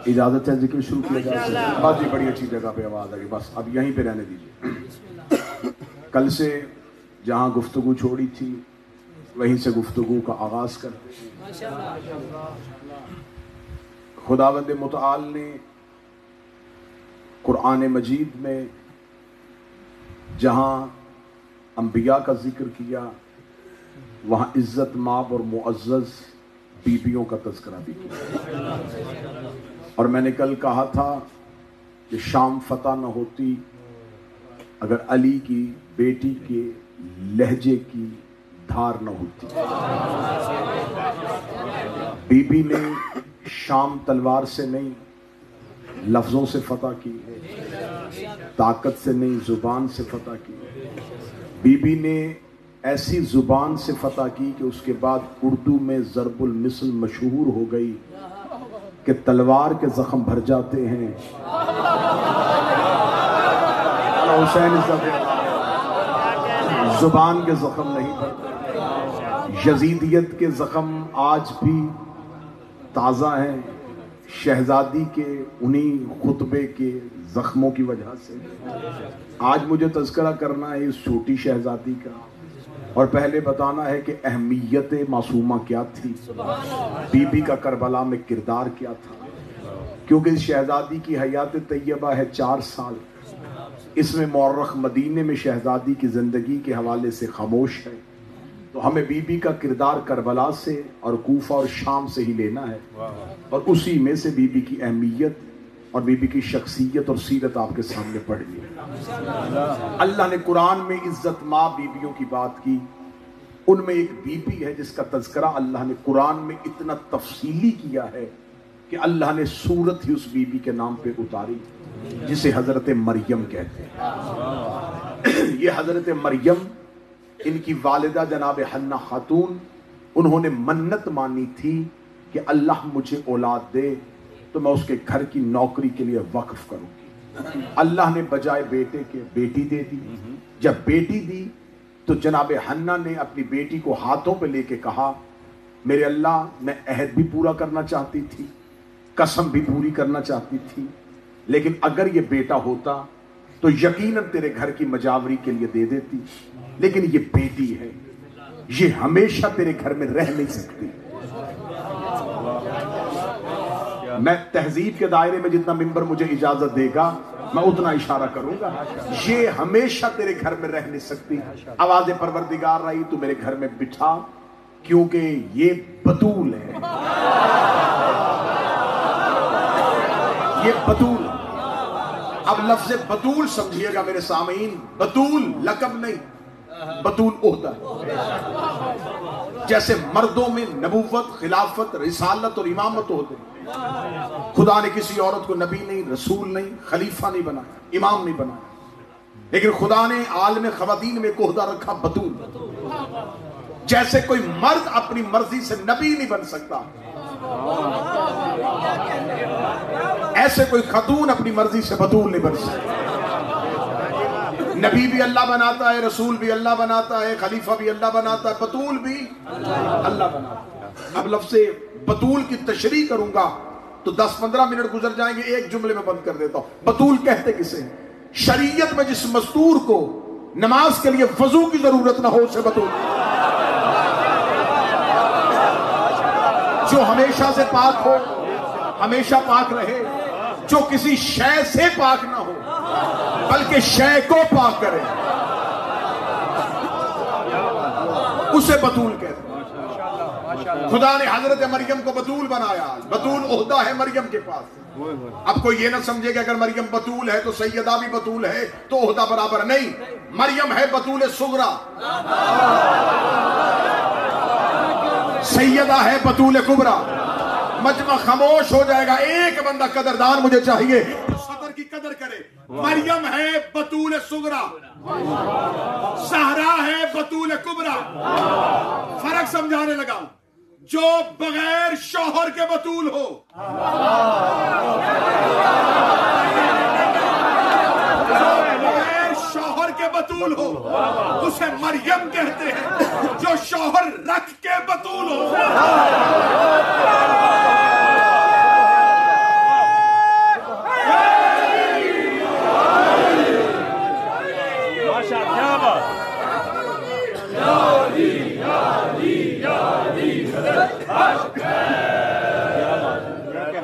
اجازت ہے ذکر شروع کیا جائے؟ بس جی بڑی اچھی جگہ پہ آواز آ گئی، بس اب یہیں پہ رہنے دیجیے۔ کل سے جہاں گفتگو چھوڑی تھی وہیں سے گفتگو کا آغاز کرتے ہیں۔ خداوند متعال نے قرآن مجید میں جہاں انبیاء کا ذکر کیا وہاں عزت مآب اور معزز بیویوں کا تذکرہ بھی کیا، اور میں نے کل کہا تھا کہ شام فتح نہ ہوتی اگر علی کی بیٹی کے لہجے کی دھار نہ ہوتی۔ بی بی نے شام تلوار سے نہیں لفظوں سے فتح کی، طاقت سے نہیں زبان سے فتح کی۔ بی بی نے ایسی زبان سے فتح کی کہ اس کے بعد اردو میں ضرب المثل مشہور ہو گئی کہ تلوار کے زخم بھر جاتے ہیں حسین زبان کے زخم نہیں بھرتے۔ یزیدیت کے زخم آج بھی تازہ ہیں شہزادی کے انہی خطبے کے زخموں کی وجہ سے۔ آج مجھے تذکرہ کرنا ہے اس چھوٹی شہزادی کا، اور پہلے بتانا ہے کہ اہمیت معصومہ کیا تھی، بی بی کا کربلا میں کردار کیا تھا، کیونکہ اس شہزادی کی حیات طیبہ ہے 4 سال، اس میں مورخ مدینے میں شہزادی کی زندگی کے حوالے سے خاموش ہے، تو ہمیں بی بی کا کردار کربلا سے اور کوفہ اور شام سے ہی لینا ہے، اور اسی میں سے بی بی کی اہمیت اور بی بی کی شخصیت اور سیرت آپ کے سامنے پڑھی ہے۔ اللہ نے قرآن میں عزت ماں بیویوں کی بات کی، ان میں ایک بی بی ہے جس کا تذکرہ اللہ نے قرآن میں اتنا تفصیلی کیا ہے کہ اللہ نے سورت ہی اس بی بی کے نام پہ اتاری، جسے حضرت مریم کہتے ہیں۔ یہ حضرت مریم، ان کی والدہ جناب حنہ خاتون، انہوں نے منت مانی تھی کہ اللہ مجھے اولاد دے تو میں اس کے گھر کی نوکری کے لیے وقف کروں گی۔ اللہ نے بجائے بیٹے کے بیٹی دے دی۔ جب بیٹی دی تو جناب حنہ نے اپنی بیٹی کو ہاتھوں پہ لے کے کہا، میرے اللہ میں عہد بھی پورا کرنا چاہتی تھی، قسم بھی پوری کرنا چاہتی تھی، لیکن اگر یہ بیٹا ہوتا تو یقیناً تیرے گھر کی مجاوری کے لیے دے دیتی، لیکن یہ بیٹی ہے، یہ ہمیشہ تیرے گھر میں رہ نہیں سکتی۔ میں تہذیب کے دائرے میں جتنا ممبر مجھے اجازت دے گا میں اتنا اشارہ کروں گا، یہ ہمیشہ تیرے گھر میں رہ نہیں سکتی۔ آواز پروردگار رہی تو میرے گھر میں بٹھا، کیونکہ یہ بطول ہے، یہ بطول۔ اب لفظ بطول سمجھیے گا میرے سامعین، بطول لقب نہیں، بطول عہدہ۔ جیسے مردوں میں نبوت، خلافت، رسالت اور امامت ہوتے ہیں، خدا نے کسی عورت کو نبی نہیں، رسول نہیں، خلیفہ نہیں بنایا، امام نہیں بنایا، لیکن خدا نے عالم خواتین میں ایک عہدہ رکھا، بطول۔ جیسے کوئی مرد اپنی مرضی سے نبی نہیں بن سکتا، ایسے کوئی خاتون اپنی مرضی سے بطول نہیں بن سکتی۔ نبی بھی اللہ بناتا ہے، رسول بھی اللہ بناتا ہے، خلیفہ بھی اللہ بناتا ہے، بطول بھی اللہ بناتا ہے۔ اب لفظ بطول کی تشریح کروں گا تو 10-15 منٹ گزر جائیں گے، ایک جملے میں بند کر دیتا ہوں۔ بطول کہتے کسے ہیں؟ شریعت میں جس مستور کو نماز کے لیے وضو کی ضرورت نہ ہو اسے بطول، جو ہمیشہ سے پاک ہو، ہمیشہ پاک رہے، جو کسی شے سے پاک نہ ہو بلکہ شے کو پاک کرے، اسے بطول کہتے ہیں۔ خدا نے حضرت مریم کو بطول بنایا، بطول عہدہ ہے مریم کے پاس۔ اب کوئی یہ نہ سمجھے کہ اگر مریم بطول ہے تو سیدہ بھی بطول ہے تو عہدہ برابر، نہیں، مریم ہے بطول صغرا، سیدہ ہے بطول کبرا۔ مجمع خاموش ہو جائے گا، ایک بندہ قدردان مجھے چاہیے جو صدر کی قدر کرے۔ مریم ہے بطول صغرا، زہرا ہے بطول کبرا۔ فرق سمجھانے لگا، جو بغیر شوہر کے بطول ہو، بغیر شوہر کے بطول ہو اسے مریم کہتے ہیں، جو شوہر رکھ کے بطول ہو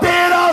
13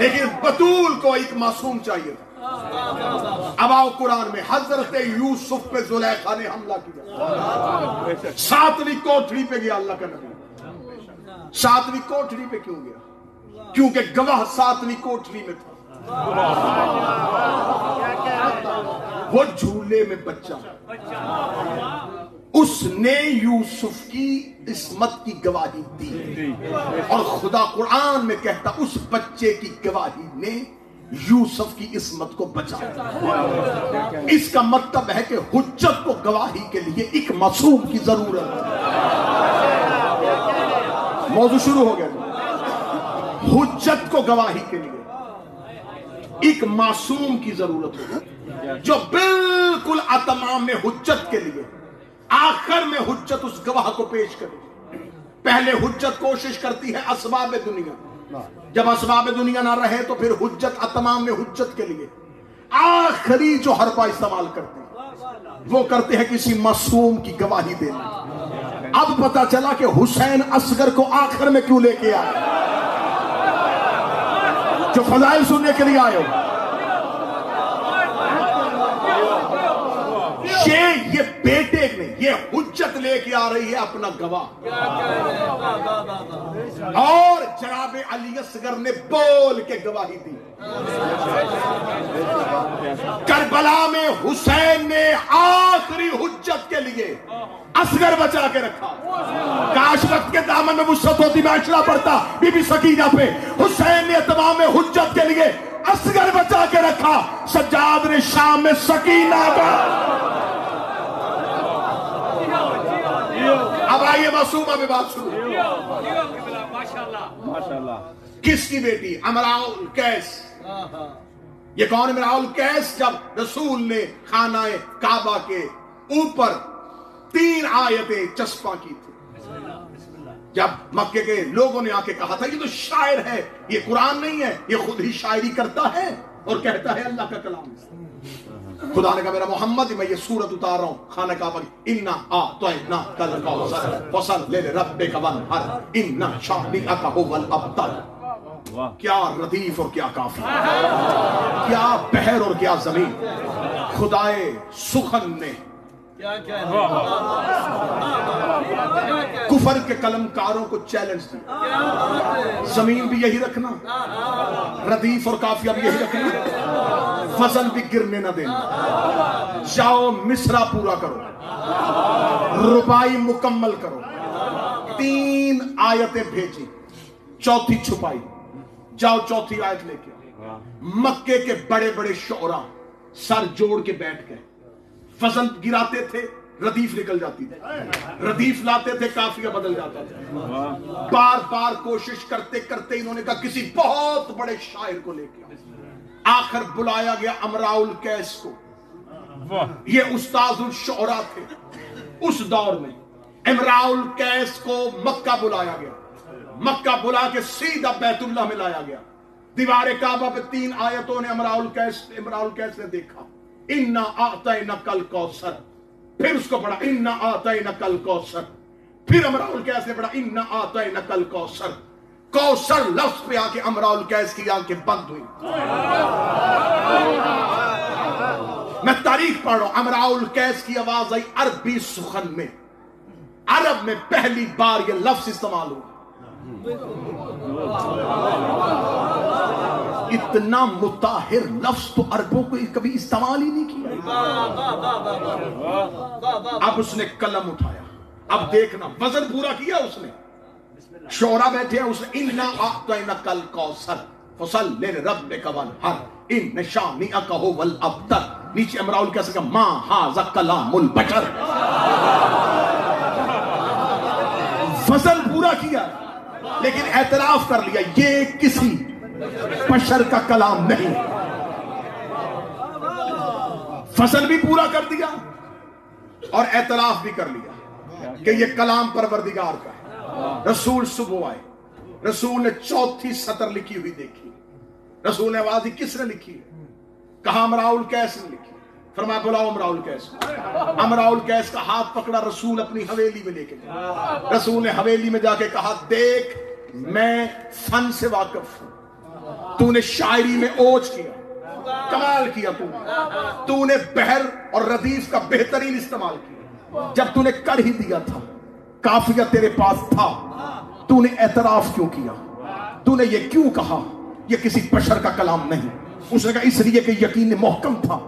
لیکن بطول کو ایک معصوم چاہیے تھا. اب آؤ قرآن میں حضرت یوسف پہ زلیخا نے حملہ کیا. 7ویں کوٹھڑی پہ گیا اللہ کا نبی. 7ویں کوٹھڑی پہ کیوں گیا؟ کیونکہ گواہ 7ویں کوٹھڑی میں تھا. وہ جھولے میں بچہ اس نے یوسف کی عصمت کی گواہی دی اور خدا قرآن میں کہتا اس بچے کی گواہی نے یوسف کی عصمت کو بچایا. اس کا مطلب ہے کہ حجت کو گواہی کے لیے ایک معصوم کی ضرورت ہے. موضوع شروع ہو گیا. حجت کو گواہی کے لیے ایک معصوم کی ضرورت ہوگی جو بالکل اتمام میں حجت کے لیے آخر میں حجت اس گواہ کو پیش کرے. پہلے حجت کوشش کرتی ہے اسباب دنیا. جب اسباب دنیا نہ رہے تو پھر حجت اتمام میں حجت کے لیے آخری جو حربہ استعمال کرتے ہیں وہ کرتے ہیں کسی معصوم کی گواہی دینا. اب پتا چلا کہ حسین اصغر کو آخر میں کیوں لے کے آئے. جو فضائل سننے کے لیے آئے ہو یہ بیٹے نہیں، یہ حجت لے کے آ رہی ہے اپنا گواہ. اور جناب علی اصغر نے بول کے گواہی دی. کربلا میں حسین نے آخری حجت کے لیے اصغر بچا کے رکھا. کاش وقت کے دامن میں وسعت ہوتی میں اشرا پڑتا بی بی سکینہ پہ. حسین نے تمام حجت کے لیے اصغر بچا کے رکھا. سجاد نے شام میں سکینہ کا. اب آئیے معصومہ میں بات شروع. کس کی بیٹی؟ امراء القیس. یہ کون امراء القیس؟ جب رسول نے خانہ کعبہ کے اوپر 3 آیتیں چسپاں کی تھی. جب مکے کے لوگوں نے آ کے کہا تھا یہ تو شاعر ہے، یہ قرآن نہیں ہے، یہ خود ہی شاعری کرتا ہے اور کہتا ہے اللہ کا کلام. خدا نے کہا میرا محمد میں یہ سورت اتار رہا ہوں خانہ کعبہ کی. اِنَّا أَعْطَيْنَاكَ الْكَوْثَرَ فَصَلِّ لِرَبِّكَ وَانْحَرْ إِنَّ شَانِئَكَ هُوَ الْأَبْتَرُ. کیا ردیف اور کیا کافی، کیا بحر اور کیا زمین. خدائے سخن نے کفر کے قلمکاروں کو چیلنج دیا. زمین بھی یہی رکھنا، ردیف اور کافیہ بھی یہی رکھنا، فصل بھی گرنے نہ دینا. جاؤ مصرع پورا کرو، ربائی مکمل کرو. 3 آیتیں بھیجی، 4تھی چھپائی. جاؤ 4تھی آیت لے کے. مکے کے بڑے بڑے شعراء سر جوڑ کے بیٹھ گئے. فصل گراتے تھے ردیف نکل جاتی تھی، ردیف لاتے تھے کافیہ بدل جاتا تھا. بار بار کوشش کرتے کرتے انہوں نے کہا کسی بہت بڑے شاعر کو لے کے. آخر بلایا گیا امراء القیس کو. یہ استاذ الشعراء تھے اس دور میں. امراء القیس کو مکہ بلایا گیا. مکہ بلا کے سیدھا بیت اللہ میں لایا گیا. دیوار کعبہ پہ 3 آیتوں نے امراء القیس نے دیکھا. اِنَّا أَعْطَيْنَكَ الْكَوْثَرَ. پھر اس کو پڑھا اِنَّا أَعْطَيْنَكَ الْكَوْثَرَ. پھر امراء القیس نے پڑھا اِنَّا أَعْطَيْنَكَ الْكَوْثَرَ. کوثر لفظ پہ آ کے امراء القیس کی آنکھیں بند ہوئی. میں تاریخ پڑھ رہا ہوں. امراء القیس کی آواز آئی عربی سخن میں. عرب میں پہلی بار یہ لفظ استعمال ہوا. اتنا مطہر لفظ تو عربوں کو کبھی استعمال ہی نہیں کیا. اب اس نے قلم اٹھایا. اب دیکھنا وزن پورا کیا اس نے. شعراء بیٹھے ہیں. اس نے اِنَّا أَعْطَيْنَكَ الْكَوْثَرَ فَصَلِّ لِرَبِّكَ وَانْحَرْ إِنَّ شَانِئَكَ هُوَ الْأَبْتَرُ. نیچے امراء القیس کا مَا هَذَا كَلَامُ الْبَشَرِ. فصل پورا کیا لیکن اعتراف کر لیا یہ کسی بشر کا کلام نہیں. فصل بھی پورا کر دیا اور اعتراف بھی کر لیا کہ یہ کلام پروردگار کا ہے. رسول صبح آئے. رسول نے 4تھی سطر لکھی ہوئی دیکھی. رسول نے آواز دی کس نے لکھی ہے؟ کہا امراء القیس نے لکھی. فرمایا بلاؤ امراء القیس. امراء القیس کا ہاتھ پکڑا. رسول اپنی حویلی میں لے کے گیا. رسول نے حویلی میں جا کے کہا دیکھ میں فن سے واقف ہوں، تو نے شاعری میں اوج کیا، کمال کیا، تو نے بحر اور ردیف کا بہترین استعمال کیا۔ جب تو نے کر ہی دیا تھا، کافیہ تیرے پاس تھا، تو نے اعتراف کیوں کیا؟ تو نے یہ کیوں کہا یہ کسی بشر کا کلام نہیں؟ اس نے کہا اس لیے کہ یقین محکم تھا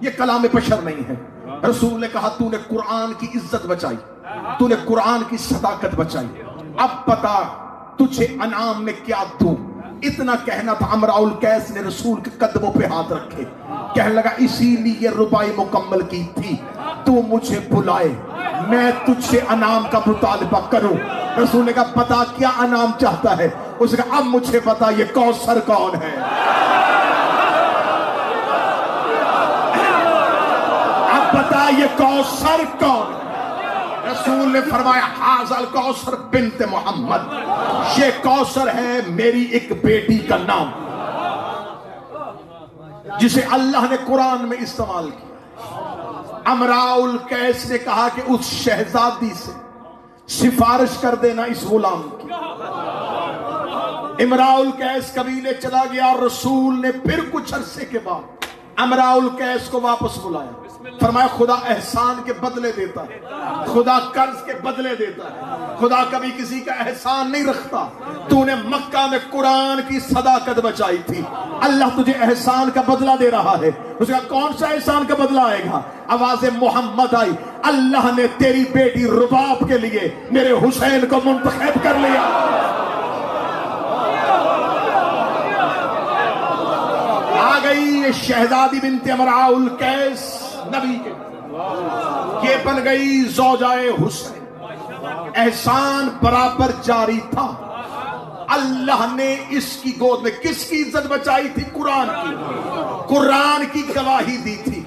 یہ کلام بشر نہیں ہے۔ رسول نے کہا تو نے قرآن کی عزت بچائی، تو نے قرآن کی صداقت بچائی، اب بتا تجھے انعام میں کیا دوں؟ اتنا کہنا تھا، امراء القیس نے رسول کے قدموں پہ ہاتھ رکھے، کہنے لگا اسی لیے ربائی مکمل کی تھی، تو مجھے بلائے میں تجھ سے انعام کا مطالبہ کروں۔ رسول نے کہا بتا کیا انعام چاہتا ہے؟ اس نے کہا اب مجھے بتا یہ کوثر کون ہے؟ اب بتا یہ کوثر کون ہے؟ رسول نے فرمایا حاذل کوثر بنت محمد، یہ کوثر ہے میری ایک بیٹی کا نام، جسے اللہ نے قرآن میں استعمال کیا۔ امراء القیس نے کہا کہ اس شہزادی سے سفارش کر دینا اس غلام کی۔ امراء القیس قبیلے چلا گیا اور رسول نے پھر کچھ عرصے کے بعد امراء القیس کو واپس بلایا، فرمایا خدا احسان کے بدلے دیتا ہے، خدا قرض کے بدلے دیتا ہے، خدا کبھی کسی کا احسان نہیں رکھتا۔ تو نے مکہ میں قرآن کی صداقت بچائی تھی، اللہ تجھے احسان کا بدلہ دے رہا ہے۔ اس کا کون سا احسان کا بدلہ آئے گا؟ آواز محمد آئی، اللہ نے تیری بیٹی رباب کے لیے میرے حسین کو منتخب کر لیا۔ آ گئی یہ شہزادی بنت امراء القیس نبی کے، یہ بن گئی زوجائے حسین۔ احسان برابر جاری تھا، اللہ نے اس کی گود میں کس کی عزت بچائی تھی؟ قرآن کی، قرآن کی گواہی دی تھی،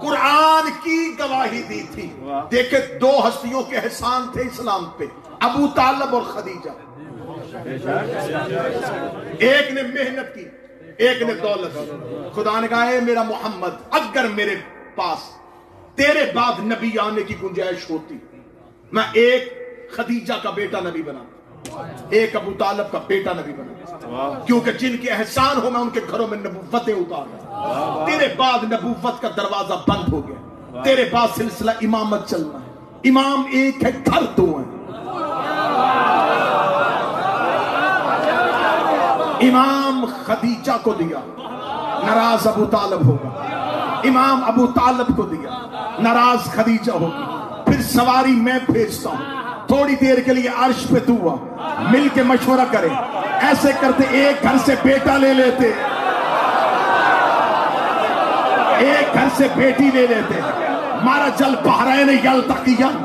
قرآن کی گواہی دی تھی۔ دیکھیں دو ہستیوں کے احسان تھے اسلام پہ، ابو طالب اور خدیجہ۔ ایک نے محنت کی، ایک نے دولت کی۔ خدا نے کہا اے میرا محمد اگر میرے پاس تیرے بعد نبی آنے کی گنجائش ہوتی میں ایک خدیجہ کا بیٹا نبی بنا، ایک ابو طالب کا بیٹا نبی بنا، کیونکہ جن کے احسان ہو میں ان کے گھروں میں نبوتیں اتارا۔ تیرے بعد نبوت کا دروازہ بند ہو گیا، تیرے بعد سلسلہ امامت چلنا ہے، امام ایک ہے گھر دو ہیں۔ امام خدیجہ کو دیا، ناراض ابو طالب ہوگا، امام ابو طالب کو دیا، ناراض خدیجہ ہوگی۔ پھر سواری میں بھیجتا ہوں، تھوڑی دیر کے لیے عرش پہ تو ہوا، مل کے مشورہ کرے، ایسے کرتے ایک گھر سے بیٹا لے لیتے، ایک گھر سے بیٹی لے لیتے، مرج البحرین یلتقیان،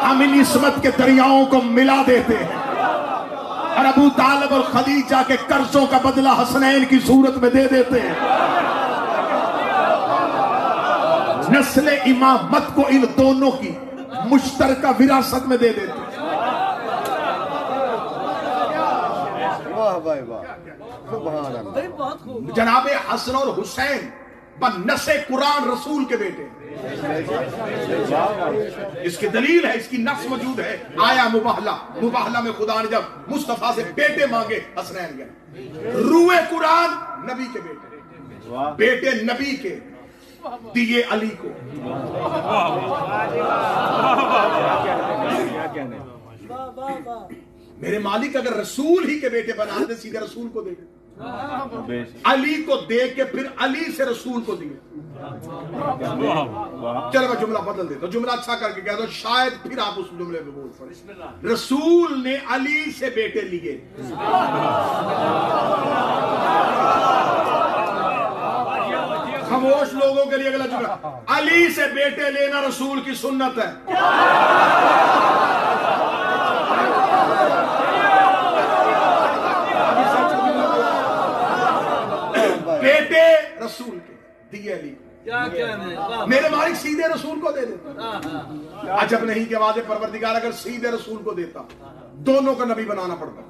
ہم ان عصمت کے دریاؤں کو ملا دیتے ہیں، اور ابو طالب اور خدیجہ کے قرضوں کا بدلہ حسنین کی صورت میں دے دیتے ہیں۔ نسل امامت کو ان دونوں کی مشترکہ وراثت میں دے دیتے ہیں۔ جناب حسن اور حسین بنص قرآن رسول کے بیٹے، اس کی دلیل ہے، اس کی نص موجود ہے، آیا مباہلہ میں خدا نے جب مصطفیٰ سے بیٹے مانگے حسنین گئے، روئے قرآن نبی کے بیٹے، بیٹے نبی کے دیے علی کو۔ میرے مالک اگر رسول ہی کے بیٹے بنا دے سیدھے رسول کو دے دے، علی کو دے کے پھر علی سے رسول کو دیے۔ چلو میں جملہ بدل دیتا ہوں، جملہ اچھا کر کے کہتا ہوں، شاید پھر آپ اس جملے میں بول پڑے۔ رسول نے علی سے بیٹے لیے، خاموش لوگوں کے لیے اگلا جملہ، علی سے بیٹے لینا رسول کی سنت ہے۔ بیٹے رسول کے دیے علی، میرے مالک سیدھے رسول کو دے دیتا۔ عجب نہیں کہ واضح پروردگار اگر سیدھے رسول کو دیتا دونوں کا نبی بنانا پڑتا۔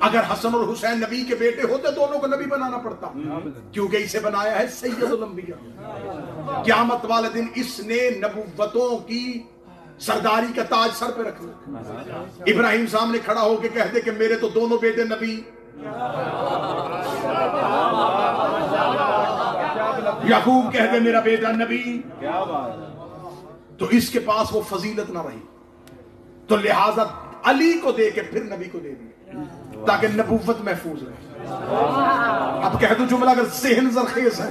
اگر حسن اور حسین نبی کے بیٹے ہوتے دونوں کو نبی بنانا پڑتا، کیونکہ اسے بنایا ہے سید الانبیاء۔ قیامت والے دن اس نے نبوتوں کی سرداری کا تاج سر پہ رکھنا. ابراہیم سامنے کھڑا ہو کے کہتے کہ میرے تو دونوں بیٹے نبی. یعقوب کہتے میرا بیٹا نبی. تو اس کے پاس وہ فضیلت نہ رہی, تو لہذا علی کو دے کے پھر نبی کو دے دی تاکہ نبوت محفوظ رہے. اب کہہ دو جملہ اگر ذہن زرخیز ہے,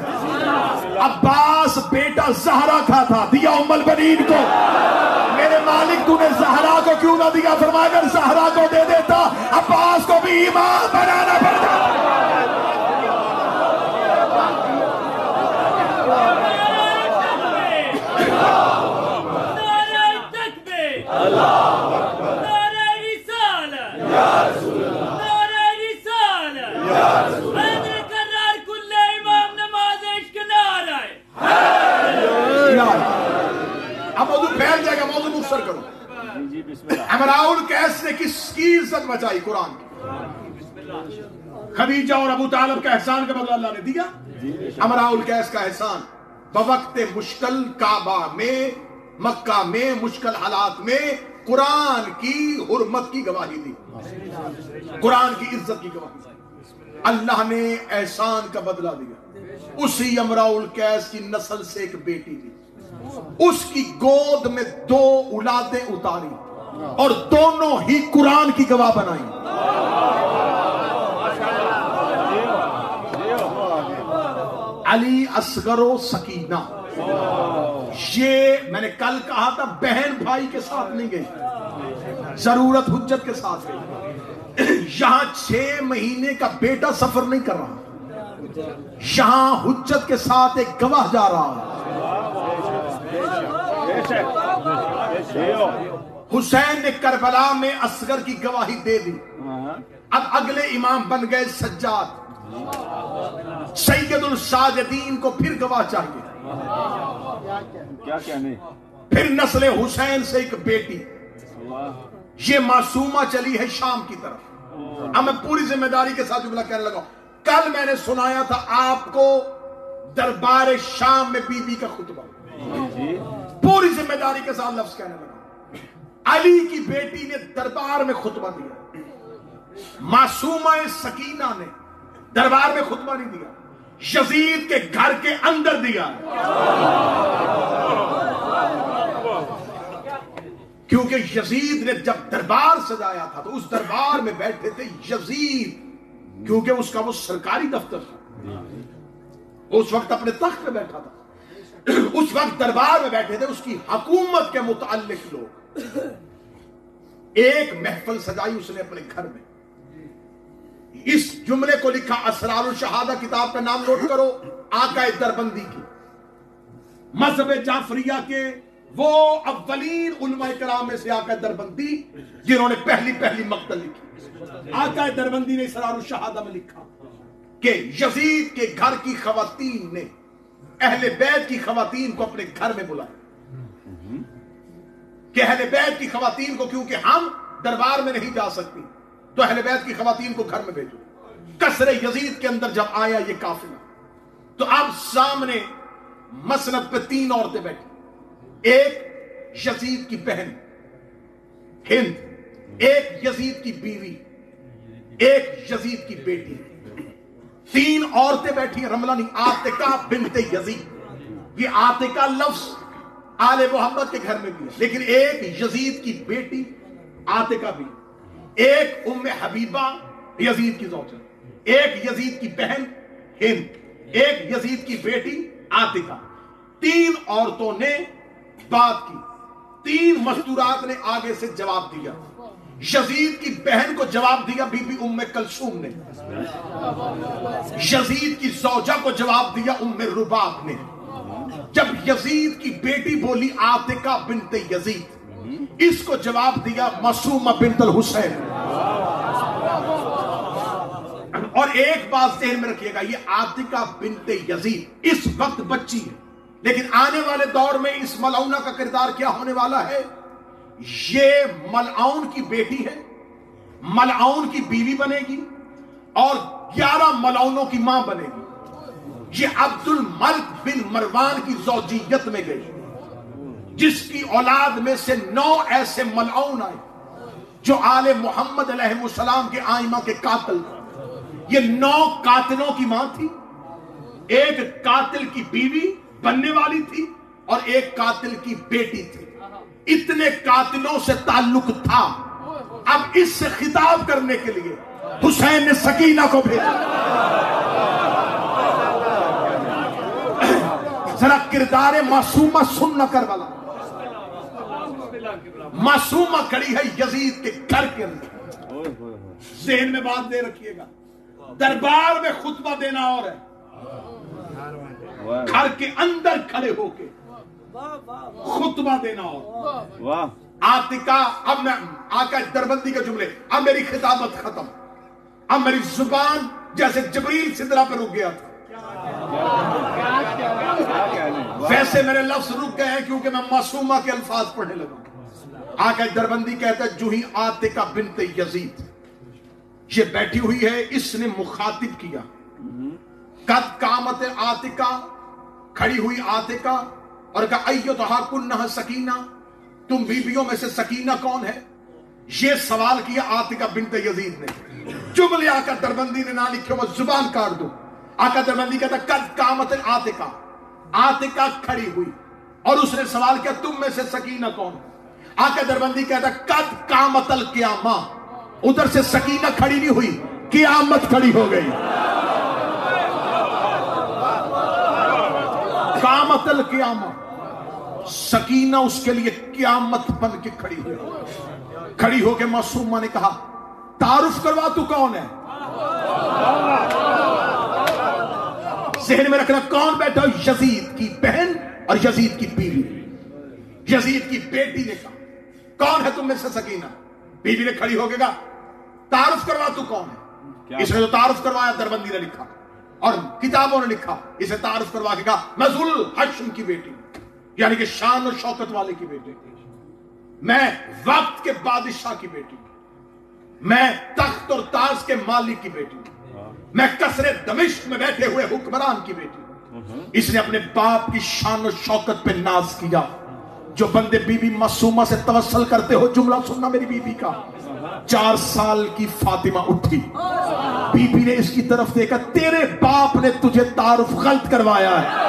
عباس بیٹا زہرا کا تھا, دیا ام البنین کو. میرے مالک تو نے زہرا کو کیوں نہ دیا؟ فرمایا اگر زہرا کو دے دیتا عباس کو بھی امام بنانا پڑتا. اب موضوع پھیل جائے گا, موضوع مختصر کرو. امراء القیس نے کس کی عزت بچائی؟ قرآن کی. خدیجہ اور ابو طالب کا احسان کا بدلہ اللہ نے دیا. امراء القیس کا احسان بوقت مشکل کعبہ میں, مکہ میں مشکل حالات میں قرآن کی حرمت کی گواہی دی, قرآن کی عزت کی گواہی دی. اللہ نے احسان کا بدلہ دیا. اسی امراء القیس کی نسل سے ایک بیٹی تھی, اس کی گود میں 2 اولادیں اتاری اور دونوں ہی قرآن کی گواہ بنائی. علی اصغر و سکینہ. یہ میں نے کل کہا تھا بہن بھائی کے ساتھ نہیں گئی, ضرورت حجت کے ساتھ گئی. یہاں 6 مہینے کا بیٹا سفر نہیں کر رہا, یہاں حجت کے ساتھ ایک گواہ جا رہا ہے. حسین نے کربلا میں اصغر کی گواہی دے دی. اب اگلے امام بن گئے سجاد. سید الساجدین کو پھر گواہ چاہیے. کیا کہنے؟ پھر نسل حسین سے ایک بیٹی, یہ معصومہ چلی ہے شام کی طرف. اب میں پوری ذمہ داری کے ساتھ جملہ کہنے لگا. کل میں نے سنایا تھا آپ کو دربار شام میں بی بی کا خطبہ, پوری ذمہ داری کے ساتھ لفظ کہنے لگا. علی کی بیٹی نے دربار میں خطبہ دیا, معصومہ سکینہ نے دربار میں خطبہ نہیں دیا, یزید کے گھر کے اندر دیا. کیونکہ یزید نے جب دربار سجایا تھا تو اس دربار میں بیٹھے تھے یزید, کیونکہ اس کا وہ سرکاری دفتر تھا, اس وقت اپنے تخت پہ بیٹھا تھا. اس وقت دربار میں بیٹھے تھے اس کی حکومت کے متعلق لوگ. ایک محفل سجائی اس نے اپنے گھر میں. اس جملے کو لکھا, اسرار الشہادہ کتاب کا نام نوٹ کرو, آقا دربندی کی, مذہب جعفریہ کے وہ اولین علماء کرام میں سے آقا دربندی جنہوں نے پہلی مقتل لکھی. آقا دربندی نے اسرار الشہادہ میں لکھا کہ یزید کے گھر کی خواتین نے اہل بیت کی خواتین کو اپنے گھر میں بلایا, کہ اہل بیت کی خواتین کو, کیونکہ ہم دربار میں نہیں جا سکتی تو اہل بیت کی خواتین کو گھر میں بھیجو. قصر یزید کے اندر جب آیا یہ قافلہ تو اب سامنے مسند پہ 3 عورتیں بیٹھی. ایک یزید کی بہن ہند, ایک یزید کی بیوی, ایک یزید کی بیٹی. 3 عورتیں بیٹھی ہیں, رملہ نہیں, عاتقہ بنت یزید. یہ عاتقہ لفظ آل محمد کے گھر میں بھی ہے, لیکن ایک یزید کی بیٹی عاتقہ بھی, ایک ام حبیبہ یزید کی زوجہ, ایک یزید کی بہن ہند, ایک یزید کی بیٹی عاتقہ. 3 عورتوں نے بات کی, 3 مستورات نے آگے سے جواب دیا. یزید کی بہن کو جواب دیا بی بی ام کلثوم نے, یزید کی زوجہ کو جواب دیا ام رباب نے. جب یزید کی بیٹی بولی عاتقہ بنت یزید, اس کو جواب دیا معصومہ بنت الحسین. اور ایک بات ذہن میں رکھیے گا, یہ عاتقہ بنت یزید اس وقت بچی ہے, لیکن آنے والے دور میں اس ملعونہ کا کردار کیا ہونے والا ہے؟ یہ ملعون کی بیٹی ہے, ملعون کی بیوی بنے گی اور 11 ملعونوں کی ماں بنے گی. یہ عبد الملک بن مروان کی زوجیت میں گئی. جس کی اولاد میں سے 9 ایسے ملعون آئے جو آل محمد علیہ السلام کے آئمہ کے قاتل تھے۔ یہ 9 قاتلوں کی ماں تھی، ایک قاتل کی بیوی بننے والی تھی اور ایک قاتل کی بیٹی تھی۔ اتنے قاتلوں سے تعلق تھا۔ اب اس سے خطاب کرنے کے لیے حسین نے سکینہ کو بھیجا۔ ذرا کردار معصومہ سننا کربلا۔ معصومہ کھڑی ہے یزید کے گھر کے اندر۔ ذہن میں بات دے رکھیے گا، دربار میں خطبہ دینا اور ہے، گھر کے اندر کھڑے ہو کے خطبہ دینا اور۔ آتکا، اب میں آقا دربندی کے جملے، اب میری خطابت ختم، اب میری زبان جیسے جبریل سدرہ پر رک گیا تھا، ویسے میرے لفظ رک گئے ہیں کیونکہ میں معصومہ کے الفاظ پڑھنے لگا۔ آقا دربندی کہتا ہے جو ہی آتکا بنت یزید یہ بیٹھی ہوئی ہے، اس نے مخاطب کیا، قد قامت آتکا، کھڑی ہوئی آتکا، اور کہا ایتھا کنہ سکینہ، تم بیویوں میں سے سکینہ کون ہے؟ یہ سوال کیا آتکا بنت یزید نے۔ جملے آقا دربندی نے نہ لکھے، وہ زبان کاٹ دو۔ آقا دربندی کہتا قد قامت آتکا، آتکا کھڑی ہوئی، اور اس نے سوال کیا تم میں سے سکینہ کون ہے؟ آقا دربندی کہتا قد قامت القیامہ، ادھر سے سکینہ کھڑی نہیں ہوئی، قیامت کھڑی ہو گئی۔ قامت القیامہ، سکینہ اس کے لیے قیامت بن کے کھڑی ہوئی۔ کھڑی ہو کے معصومہ نے کہا تعارف کروا تو کون ہے؟ ذہن میں رکھنا کون بیٹھا؟ یزید کی بہن اور یزید کی بیوی۔ یزید کی بیٹی نے کہا کون ہے تم میں سے سکینہ؟ بیوی نے کھڑی ہو کے کہا تعارف کروا تو کون ہے؟ اس نے جو تعارف کروایا دربندی نے لکھا اور کتابوں نے لکھا، اسے تعارف کروا کے کہا میں ذو الحشم کی بیٹی، یعنی کہ شان و شوکت والے کی بیٹی، میں وقت کے بادشاہ کی بیٹی، میں تخت اور تاج کے مالک کی بیٹی، میں قصر دمشق میں بیٹھے ہوئے حکمران کی بیٹی۔ اس نے اپنے باپ کی شان و شوکت پہ ناز کیا۔ جو بندے بی بی معصومہ سے توسل کرتے ہو، جملہ سننا میری بی بی کا، 4 سال کی فاطمہ اٹھی، بی بی نے اس کی طرف دیکھا تیرے باپ نے تجھے تعارف غلط کروایا ہے۔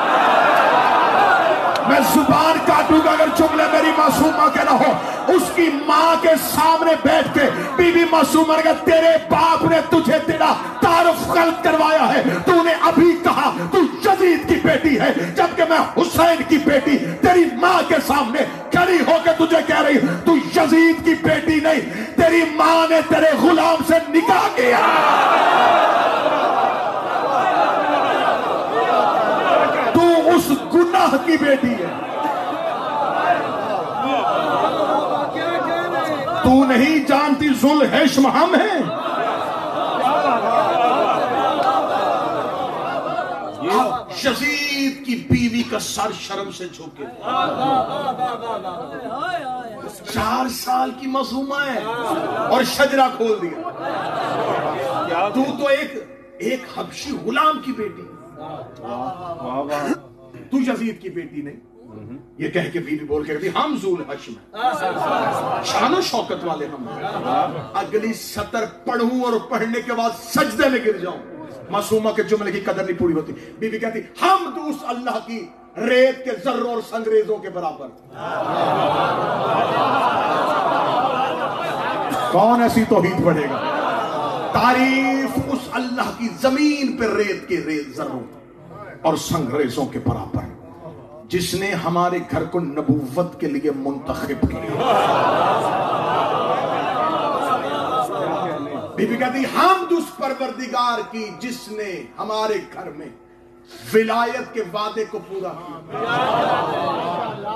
میں زبان کاٹوں گا اگر جملے میری معصومہ کے نہ ہو۔ اس کی ماں کے سامنے بیٹھ کے بی بی معصومہ نے کہا تیرے باپ نے تجھے تیرا تعارف غلط کروایا ہے، تو نے ابھی کہا تو یزید کی بیٹی ہے، جبکہ میں حسین کی بیٹی تیری ماں کے سامنے کھڑی ہو کے تجھے کہہ رہی تو یزید کی بیٹی نہیں، تیری ماں نے تیرے غلام سے نکاح کیا۔ تو اس گناہ کی بیٹی ہے، تو نہیں جانتی ذو الحشم ہم ہیں۔ یزید کی بیوی کا سر شرم سے جھکے، 4 سال کی معصومہ ہے اور شجرہ کھول دیا۔ تو ایک حبشی غلام کی بیٹی، تو یزید کی بیٹی نہیں۔ یہ کہہ کے بیوی بول کے کہتی ہم ذو الحشم ہیں، شان و شوکت والے ہم ہیں۔ اگلی سطر پڑھوں اور پڑھنے کے بعد سجدے میں گر جاؤں، معصومہ کے جملے کی قدر نہیں پوری ہوتی۔ بی بی کہتی ہم تو اس اللہ کی ریت کے ذروں اور سنگریزوں کے برابر۔ کون ایسی توحید پڑھے گا؟ تعریف اس اللہ کی زمین پہ ریت کے ریت ذروں اور سنگریزوں کے برابر، جس نے ہمارے گھر کو نبوت کے لیے منتخب کیا۔ بی بی کہتی حمد اس پروردگار کی جس نے ہمارے گھر میں ولایت کے وعدے کو پورا کیا۔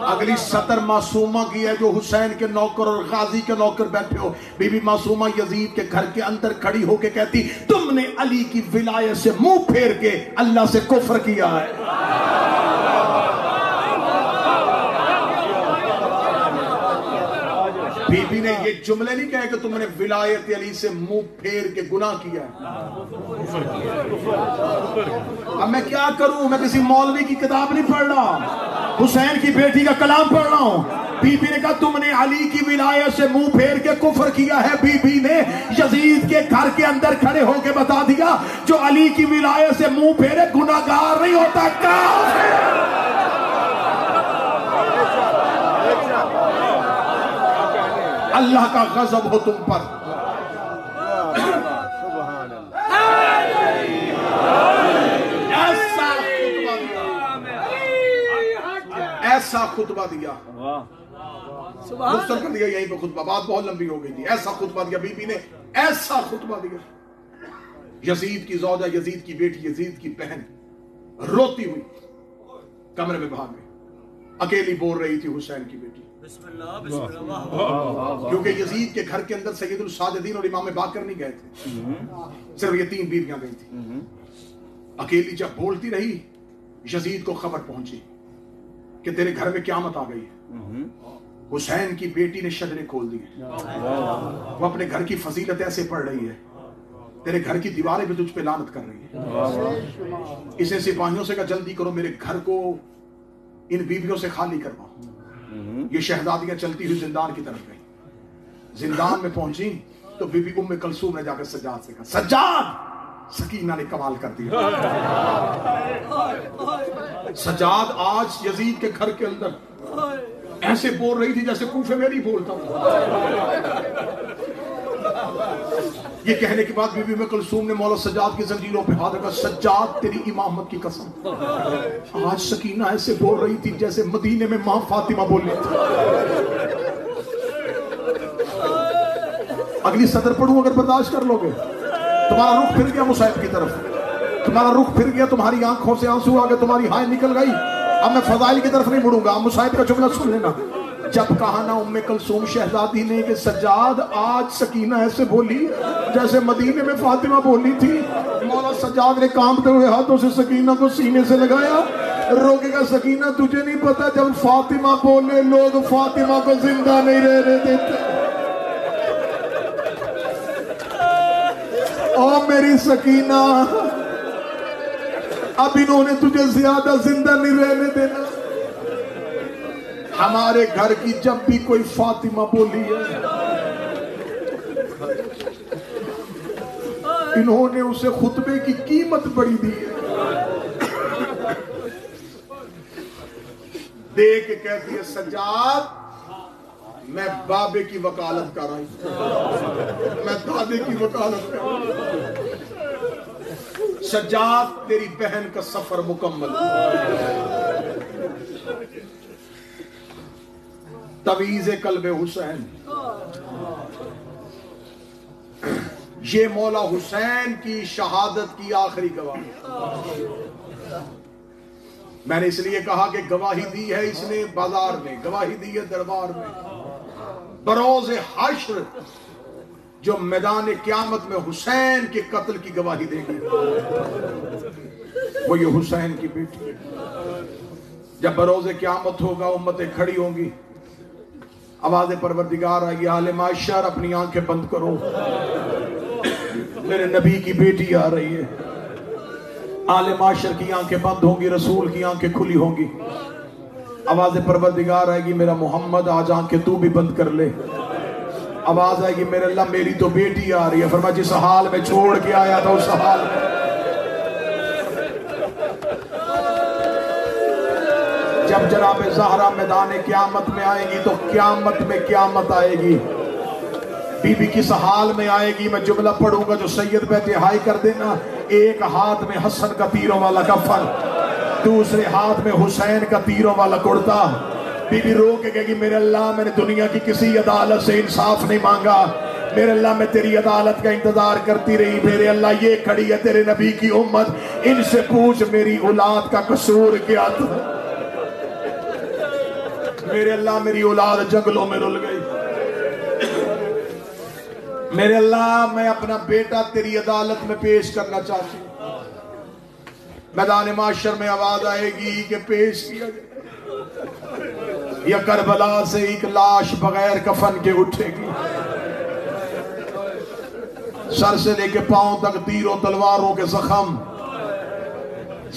اگلی سطر معصومہ کی ہے جو حسین کے نوکر اور غازی کے نوکر بیٹھے ہو۔ بی بی معصومہ یزید کے گھر کے اندر کھڑی ہو کے کہتی تم نے علی کی ولایت سے منہ پھیر کے اللہ سے کفر کیا ہے۔ بی بی نے یہ جملے نہیں کہے کہ تم نے ولایت علی سے منہ پھیر کے گناہ کیا ہے۔ اب میں کیا کروں؟ میں کسی مولوی کی کتاب نہیں پڑھ رہا، حسین کی بیٹی کا کلام پڑھ رہا ہوں. بی بی نے کہا تم نے علی کی ولایت سے منہ پھیر کے کفر کیا ہے. بی بی نے یزید کے گھر کے اندر کھڑے ہو کے بتا دیا جو علی کی ولایت سے منہ پھیرے گناہگار نہیں ہوتا, کافر. اللہ کا غضب ہو تم پر. ایسا خطبہ دیا, مختصر کر دیا یہیں پہ خطبہ, بات بہت لمبی ہو گئی تھی. ایسا خطبہ دیا بی بی نے, ایسا خطبہ دیا. یزید کی زوجہ, یزید کی بیٹی, یزید کی بہن روتی ہوئی کمرے میں بھاگ گئی. اکیلی بول رہی تھی حسین کی بیٹی, کیونکہ یزید کے گھر کے اندر سید الساجدین اور امام باقر نہیں گئے تھے, صرف یہ 3 بیویاں گئی تھی. اکیلی جب بولتی رہی, یزید کو خبر پہنچی کہ تیرے گھر میں قیامت آ گئی ہے. حسین کی بیٹی نے شجرے کھول دی, وہ اپنے گھر کی فضیلت ایسے پڑھ رہی ہے, تیرے گھر کی دیواریں بھی تجھ پہ لعنت کر رہی ہے. اسے سپاہیوں سے کہا جلدی کرو, میرے گھر کو ان بیویوں سے خالی کرواؤ. یہ شہزادیاں چلتی ہوئی زندان کی طرف گئی. زندان میں پہنچی تو بی بی ام کلثوم نے جا کر سجاد سے کہا, سجاد, سکینہ نے کمال کر دیا. سجاد آج یزید کے گھر کے اندر ایسے بول رہی تھی جیسے کوفے میں نہیں بولتا ہوں. یہ کہنے کے بعد بی بی ام کلثوم نے مولا سجاد کی زنجیروں پہ ہاتھ رکھا, سجاد تیری امامت کی قسم, آج سکینہ ایسے بول رہی تھی جیسے مدینے میں ماں فاطمہ بول رہی تھی. اگلی صدر پڑھوں اگر برداشت کر لو گے. تمہارا رخ پھر گیا مصعب کی طرف, تمہارا رخ پھر گیا, تمہاری آنکھوں سے آنسو آ گئے, تمہاری ہائے نکل گئی. اب میں فضائل کی طرف نہیں مڑوں گا, مصعب کا جملہ سن لینا. جب کہا نا ام کلثوم شہزادی نے کہ سجاد آج سکینہ ایسے بولی جیسے مدینے میں فاطمہ بولی تھی, مولا سجاد نے کانپتے ہوئے ہاتھوں سے سکینہ کو سینے سے لگایا. روکے گا سکینہ, تجھے نہیں پتا جب فاطمہ بولے لوگ فاطمہ کو زندہ نہیں رہنے دیتے. او میری سکینہ, اب انہوں نے تجھے زیادہ زندہ نہیں رہنے دینا. ہمارے گھر کی جب بھی کوئی فاطمہ بولی ہے, انہوں نے اسے خطبے کی قیمت بڑی دی ہے. دے کے کہتی ہے, سجاد میں بابے کی وکالت کر رہی ہوں, میں دادے کی وکالت کر رہی ہوں. سجاد تیری بہن کا سفر مکمل. تویز قلب حسین, یہ مولا حسین کی شہادت کی آخری گواہی. میں نے اس لیے کہا کہ گواہی دی ہے اس نے بازار میں, گواہی دی ہے دربار میں. بروز حشر جو میدان قیامت میں حسین کے قتل کی گواہی دے گی وہ یہ حسین کی بیٹی. جب بروز قیامت ہوگا, امتیں کھڑی ہوں گی, آواز پروردگار آئے گی, اہل معاشر اپنی آنکھیں بند کرو, میرے نبی کی بیٹی آ رہی ہے. اہل معاشر کی آنکھیں بند ہوں گی, رسول کی آنکھیں کھلی ہوں گی. آواز پروردگار آئے گی, میرا محمد آج آنکھیں تو بھی بند کر لے. آواز آئے گی, میرے اللہ میری تو بیٹی آ رہی ہے. فرمایا جس حال میں چھوڑ کے آیا تھا اس حال میں. جب جناب زہرا میدان قیامت میں آئے گی تو قیامت میں قیامت آئے گی. بی بی کس حال میں آئے گی, میں جملہ پڑھوں گا جو سید پہ تہائی کر دینا. ایک ہاتھ میں حسن کا تیروں والا کفن, دوسرے ہاتھ میں حسین کا تیروں والا کرتا. بی بی رو کے کہے گی, میرے اللہ میں نے دنیا کی کسی عدالت سے انصاف نہیں مانگا, میرے اللہ میں تیری عدالت کا انتظار کرتی رہی. میرے اللہ یہ کھڑی ہے تیرے نبی کی امت, ان سے پوچھ میری اولاد کا قصور کیا تھا. میرے اللہ میری اولاد جنگلوں میں رل گئی. میرے اللہ میں اپنا بیٹا تیری عدالت میں پیش کرنا چاہتی ہوں. میدان معاشر میں آواز آئے گی کہ پیش کیا جائے. یا کربلا سے ایک لاش بغیر کفن کے اٹھے گی, سر سے لے کے پاؤں تک تیروں تلواروں کے زخم,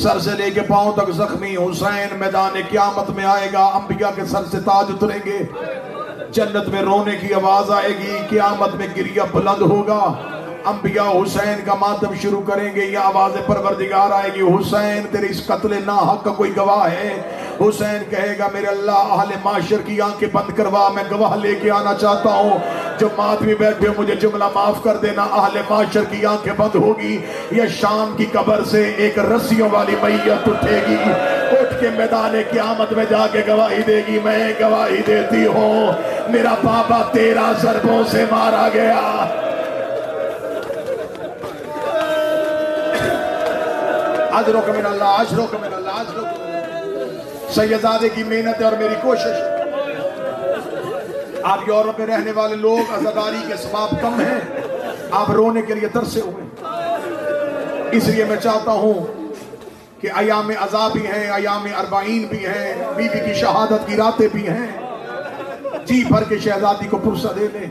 سر سے لے کے پاؤں تک زخمی حسین میدان قیامت میں آئے گا، انبیاء کے سر سے تاج اتریں گے، جنت میں رونے کی آواز آئے گی، قیامت میں گریہ بلند ہوگا، انبیاء حسین کا ماتم شروع کریں گے، یہ آواز پروردگار آئے گی، حسین تیرے اس قتل ناحق کا کوئی گواہ ہے؟ حسین کہے گا میرے اللہ اہل معاشر کی آنکھیں بند کروا، میں گواہ لے کے آنا چاہتا ہوں، جو ماتمی بیٹھے مجھے جملہ معاف کر دینا، اہل معاشر کی آنکھیں بند ہوگی، یہ شام کی قبر سے ایک رسیوں والی میت اٹھے گی، اٹھ کے میدان قیامت میں جا کے گواہی دے گی، میں گواہی دیتی ہوں میرا بابا 13 ضربوں سے مارا گیا۔ اجرک من اللہ، اجرک من اللہ، اجرک من اللہ۔ سیدزادے کی محنت اور میری کوشش، آپ یورپ میں رہنے والے لوگ عزاداری کے اسباب کم ہیں، آپ رونے کے لیے ترسے ہوئے، اس لیے میں چاہتا ہوں کہ ایام عزا بھی ہیں، ایام 40 بھی ہیں، بی بی کی شہادت کی راتیں بھی ہیں، جی بھر کے شہزادی کو پرسہ دے لیں۔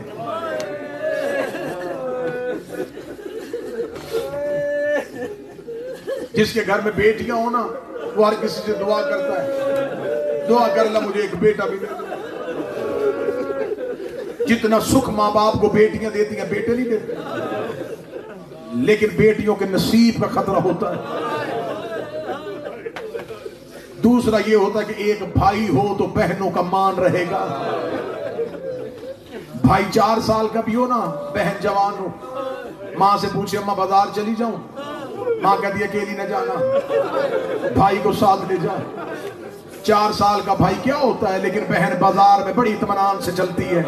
جس کے گھر میں بیٹیاں ہونا وہ ہر کسی سے دعا کرتا ہے، دعا کر اللہ مجھے ایک بیٹا بھی دے دو۔ جتنا سکھ ماں باپ کو بیٹیاں دیتی ہیں بیٹے نہیں دیتے، لیکن بیٹیوں کے نصیب کا خطرہ ہوتا ہے۔ دوسرا یہ ہوتا ہے کہ ایک بھائی ہو تو بہنوں کا مان رہے گا، بھائی 4 سال کا بھی ہو نا، بہن جوان ہو، ماں سے پوچھے اماں بازار چلی جاؤں، ماں کہتی ہے اکیلی نہ جانا، بھائی کو ساتھ لے جا۔ 4 سال کا بھائی کیا ہوتا ہے، لیکن بہن بازار میں بڑی اطمینان سے چلتی ہے،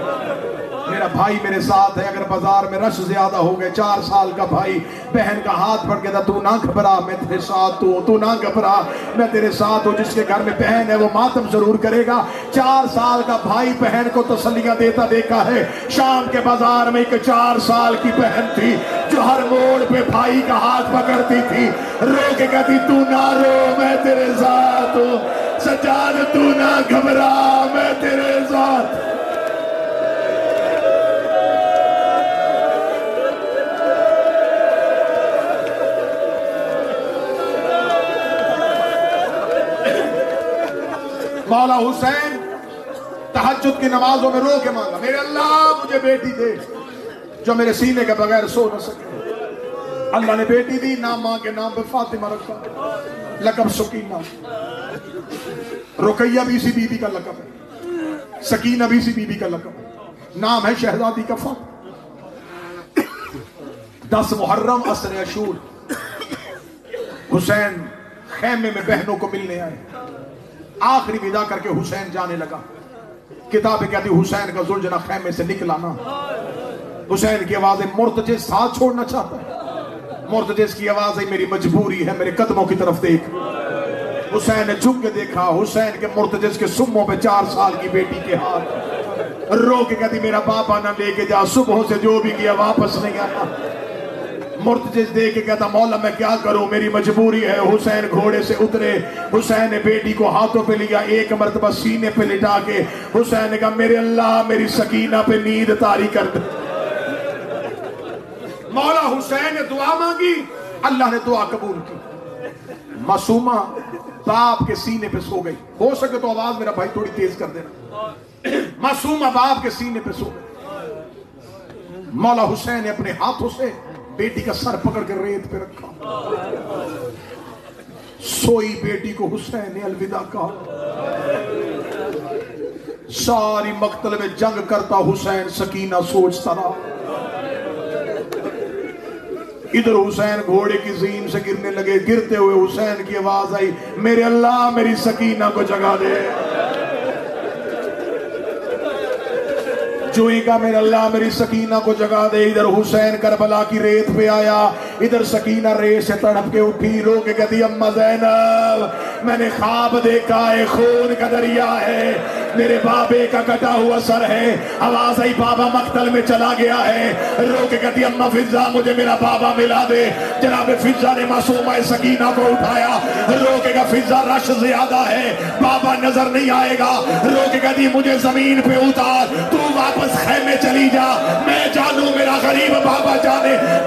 میرا بھائی میرے ساتھ ہے، اگر بازار میں رش زیادہ ہو گئے، 4 سال کا بھائی بہن کا ہاتھ پکڑ کے تو نہ گھبرا میں تیرے ساتھ ہوں، تو نہ گھبرا میں تیرے ساتھ ہوں۔ جس کے گھر میں بہن ہے وہ ماتم ضرور کرے گا۔ 4 سال کا بھائی بہن کو تسلیاں دیتا دیکھا ہے۔ شام کے بازار میں ایک 4 سال کی بہن تھی جو ہر موڑ پہ بھائی کا ہاتھ پکڑتی تھی، رو کے کہتی تو نہ رو میں تیرے ساتھ ہوں، سجاد تو نہ گھبرا میں تیرے ساتھ۔ مولا حسین تہجد کی نمازوں میں رو کے مانگا، میرے اللہ مجھے بیٹی دے جو میرے سینے کے بغیر سو نہ سکے۔ اللہ نے بیٹی دی، نام ماں کے نام پہ فاطمہ رکھا، لقب سکینہ۔ رقیہ بھی اسی بی بی کا لقب ہے، سکینہ بھی اسی بی بی کا لقب ہے، نام ہے شہزادی کا فاطمہ۔ 10 محرم عصر عاشور، حسین خیمے میں بہنوں کو ملنے آئے، آخری ودا کر کے حسین جانے لگا۔ کتابیں کہتی حسین کا زلجنہ خیمے سے نکلا نہ، حسین کی آوازیں مرتجز ساتھ چھوڑنا چاہتا ہے، مرتجز کی آوازیں میری مجبوری ہے، میرے قدموں کی طرف دیکھ۔ حسین نے جھک کے دیکھا، حسین کے مرتجز کے سموں پہ 4 سال کی بیٹی کے ہاتھ، رو کے کہتی میرا بابا نہ لے کے جا، صبح سے جو بھی کیا واپس نہیں آیا۔ مرتجز دے کے کہتا مولا میں کیا کروں، میری مجبوری ہے۔ حسین گھوڑے سے اترے، حسین نے بیٹی کو ہاتھوں پہ لیا، ایک مرتبہ سینے پہ لٹا کے حسین نے کہا میرے اللہ میری سکینہ پہ نیند طاری کر دے۔ مولا حسین نے دعا مانگی، اللہ نے دعا قبول کی۔ معصومہ باپ کے سینے پہ سو گئی، ہو سکے تو آواز میرا بھائی تھوڑی تیز کر دینا۔ معصومہ باپ کے سینے پہ سو گئی، مولا حسین نے اپنے ہاتھوں سے بیٹی کا سر پکڑ کے ریت پہ رکھا، سوئی بیٹی کو حسین نے الوداع کہا۔ ساری مقتل میں جنگ کرتا حسین سکینہ سوچتا رہا۔ ادھر حسین گھوڑے کی زین سے گرنے لگے، گرتے ہوئے حسین کی آواز آئی میرے اللہ میری سکینہ کو جگا دے۔ جو ہی کہا میرے اللہ میری سکینہ کو جگا دے، ادھر حسین کربلا کی ریت پہ آیا، ادھر سکینہ ریت سے تڑپ کے اٹھی، رو کے کہتی اماں زینب میں نے خواب دیکھا ہے، خون کا دریا ہے، میرے بابے کا کٹا ہوا سر ہے۔ آواز آئی بابا مقتل میں چلا گیا ہے، رو کے کہتی اماں فضا مجھے میرا بابا ملا دے۔ جناب فضا نے معصومہ سکینہ کو اٹھایا، رو کے کہا فضا رش زیادہ ہے، بابا نظر نہیں آئے گا۔ رو کے کہتی مجھے زمین پہ اتار، تو واپس خیمے چلی جا، میں جانوں میرا غریب بابا جانے۔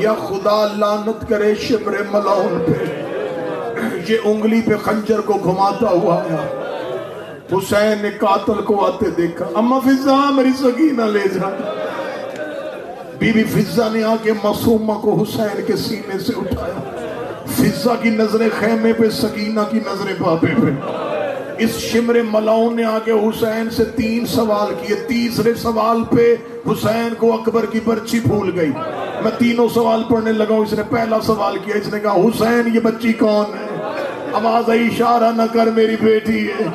یا خدا لعنت کرے شمر ملعون پہ، یہ انگلی پہ خنجر کو گھماتا ہوا آیا۔ حسین نے قاتل کو آتے دیکھا، اما فضا میری سکینہ لے جا۔ بی بی فضا نے آگے معصومہ کو حسین کے سینے سے اٹھایا۔ فضا کی نظریں خیمے پہ، سکینہ کی نظریں بابے پہ۔ اس شمر ملعون نے آگے حسین سے 3 سوال کیے۔ تیسرے سوال پہ حسین کو اکبر کی برچی پھول گئی۔ میں تینوں سوال پڑھنے لگا ہوں۔ اس نے پہلا سوال کیا، اس نے کہا حسین یہ بچی کون ہے؟ آواز آئی اشارہ نہ کر میری بیٹی ہے۔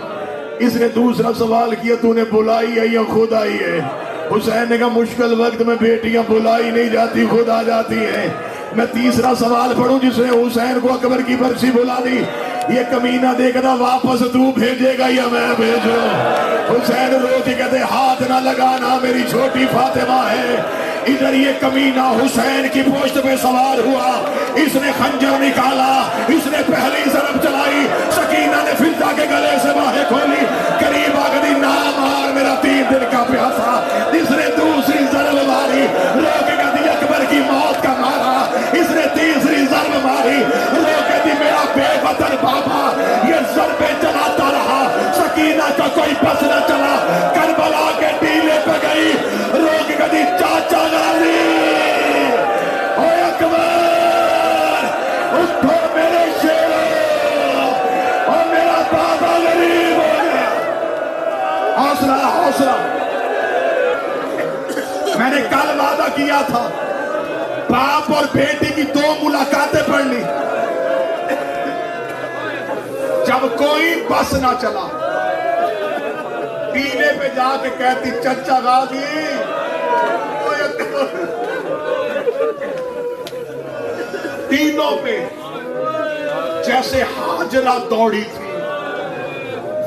اس نے دوسرا سوال کیا، تو نے بلائی ہے یا خود آئی ہے؟ حسین نے کہا مشکل وقت میں بیٹیاں بلائی نہیں جاتی، خود آ جاتی ہیں۔ میں تیسرا سوال پڑھوں، جس نے حسین کو اکبر کی برسی بلا دی، یہ کمینہ دیکھنا واپس تو بھیجے گا یا میں بھیجوں؟ حسین رو کے کہتے ہاتھ نہ لگانا، میری چھوٹی فاطمہ ہے۔ ادھر یہ کمینہ حسین کی پشت پہ سوار ہوا، اس نے خنجر نکالا، اس نے پہلی ضرب چلائی، سکینہ نے فضا کے گلے سے باہیں کھولی، قریب آ گئی، نہ مار میرا 3 دن کا پیاسا۔ اس نے دوسری ضرب ماری، رو کے کہتی اکبر کی موت کا مارا۔ اس نے تیسری ضرب ماری، رو کے دی میرا بے وطن بابا۔ یہ ضربیں چلاتا رہا، سکینہ کا کوئی پس نہ چلا، کربلا کے ٹیلے پہ گئی، رو کے کہتی چاچا غازی، اے اکبر اٹھو میرے شیرو، اور میرا بابا غریب ہو گیا۔ حوصلہ حوصلہ، میں نے کل وعدہ کیا تھا باپ اور بیٹی کی 2 ملاقاتیں پڑھنی۔ جب کوئی بس نہ چلا، پینے پہ جا کے کہتی چچا غازی، تینوں پہ جیسے حاجرہ دوڑی تھی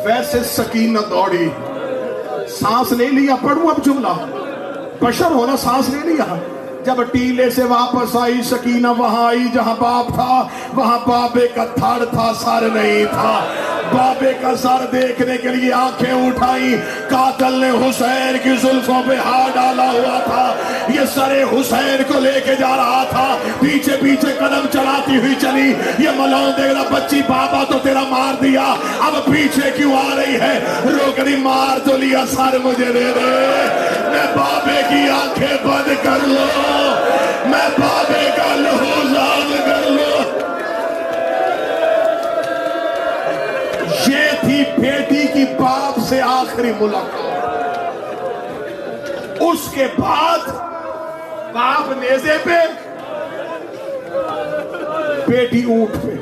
ویسے سکینہ دوڑی۔ سانس لے لیا، پڑھوں اب جملہ، بشر ہونا، سانس لے لیا۔ جب ٹیلے سے واپس آئی سکینہ، وہاں آئی جہاں باپ تھا، وہاں بابے کا تھڑ تھا، سر نہیں تھا۔ بابے کا سر دیکھنے کے لیے آنکھیں اٹھائی، قاتل نے حسین کی زلفوں پہ ہاتھ ڈالا ہوا تھا، یہ سر حسین کو لے کے جا رہا تھا، پیچھے پیچھے قدم چلاتی ہوئی چلی۔ یہ ملعون دیکھ رہا، بچی بابا تو تیرا مار دیا، اب پیچھے کیوں آ رہی ہے؟ روک دی، مار تو لیا، سر مجھے دے دے، میں بابے کی آنکھیں بند کر لو، میں بابے کا لہو زاد کر لو۔ یہ تھی بیٹی کی باپ سے آخری ملاقات۔ اس کے بعد باپ نیزے پہ، بیٹی اونٹ پہ۔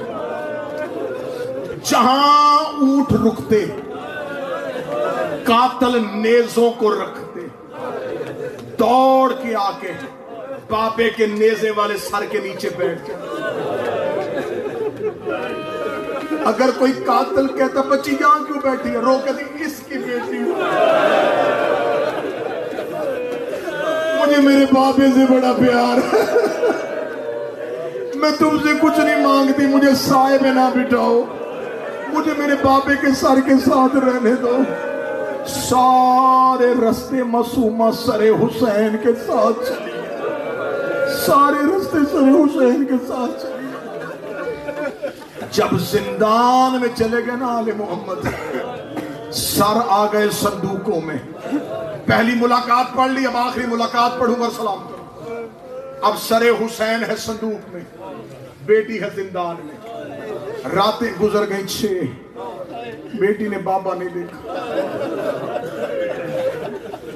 جہاں اونٹ رکتے قاتل نیزوں کو رکھتے، دوڑ کے آ کے بابے کے نیزے والے سر کے نیچے بیٹھ جاتے۔ اگر کوئی قاتل کہتا بچی یہاں کیوں بیٹھی ہے، رو کہتی اس کی بیٹی، مجھے میرے بابے سے بڑا پیار ہے، میں تم سے کچھ نہیں مانگتی، مجھے سائے میں نہ بٹھاؤ، مجھے میرے بابے کے سر کے ساتھ رہنے دو۔ سارے رستے معصومہ سر حسین کے ساتھ چلی، سارے رستے سر حسین کے ساتھ چلی۔ جب زندان میں چلے گئے نا آل محمد، سر آ گئے صندوقوں میں۔ پہلی ملاقات پڑھ لی، اب آخری ملاقات پڑھوں گا، سلام کروں۔ اب سر حسین ہے صندوق میں، بیٹی ہے زندان میں۔ راتیں گزر گئی 6، بیٹی نے بابا نہیں دیکھا۔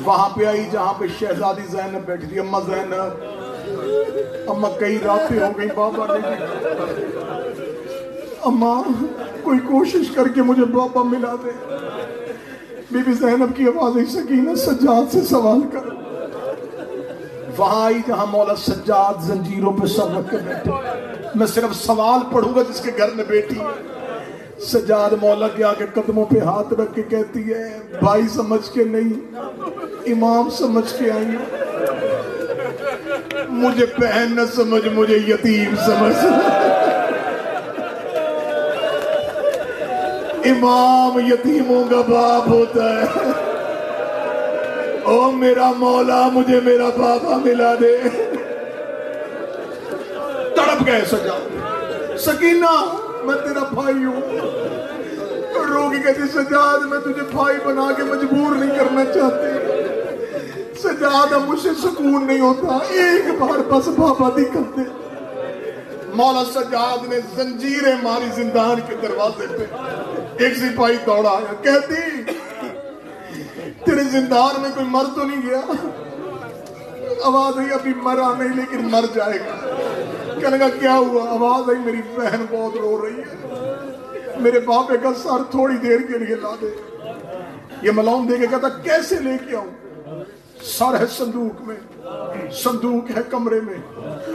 وہاں پہ آئی جہاں پہ شہزادی زینب بیٹھی تھی، اماں زینب، اماں کئی راتیں ہو گئی بابا نہیں دیکھا، اماں کوئی کوشش کر کے مجھے بابا ملا دے۔ بی بی زینب کی آواز آئی، سکینہ سجاد سے سوال کر۔ وہاں آئی جہاں مولا سجاد زنجیروں پہ سر رکھ کے بیٹھے۔ میں صرف سوال پڑھوں گا جس کے گھر میں بیٹی ہے۔ سجاد مولا کے آگے قدموں پہ ہاتھ رکھ کے کہتی ہے، بھائی سمجھ کے نہیں، امام سمجھ کے آئی، مجھے بہن نہ سمجھ، مجھے یتیم سمجھ۔ امام یتیموں کا باپ ہوتا ہے، او میرا مولا مجھے میرا بابا ملا دے۔ گئے سجاد، سکینہ میں تیرا بھائی ہوں۔ رو کے کہتی سجاد میں تجھے بھائی بنا کے مجبور نہیں کرنا چاہتی، سجاد اب مجھ سے سکون نہیں ہوتا، ایک بار بس بابا دکھا دے۔ مولا سجاد نے زنجیریں ماری زندان کے دروازے پہ، ایک سپاہی دوڑا آیا، کہتی تیرے زندان میں کوئی مر تو نہیں گیا؟ آواز آئی ابھی مرا نہیں لیکن مر جائے گا۔ کہنے کا کیا ہوا؟ آواز آئی میری بہن بہت رو رہی ہے، میرے باپے کا سر تھوڑی دیر کے لیے لا دے۔ یہ ملون دے کے کہتا کیسے لے کے آؤں؟ سر ہے صندوق میں، صندوق ہے کمرے میں،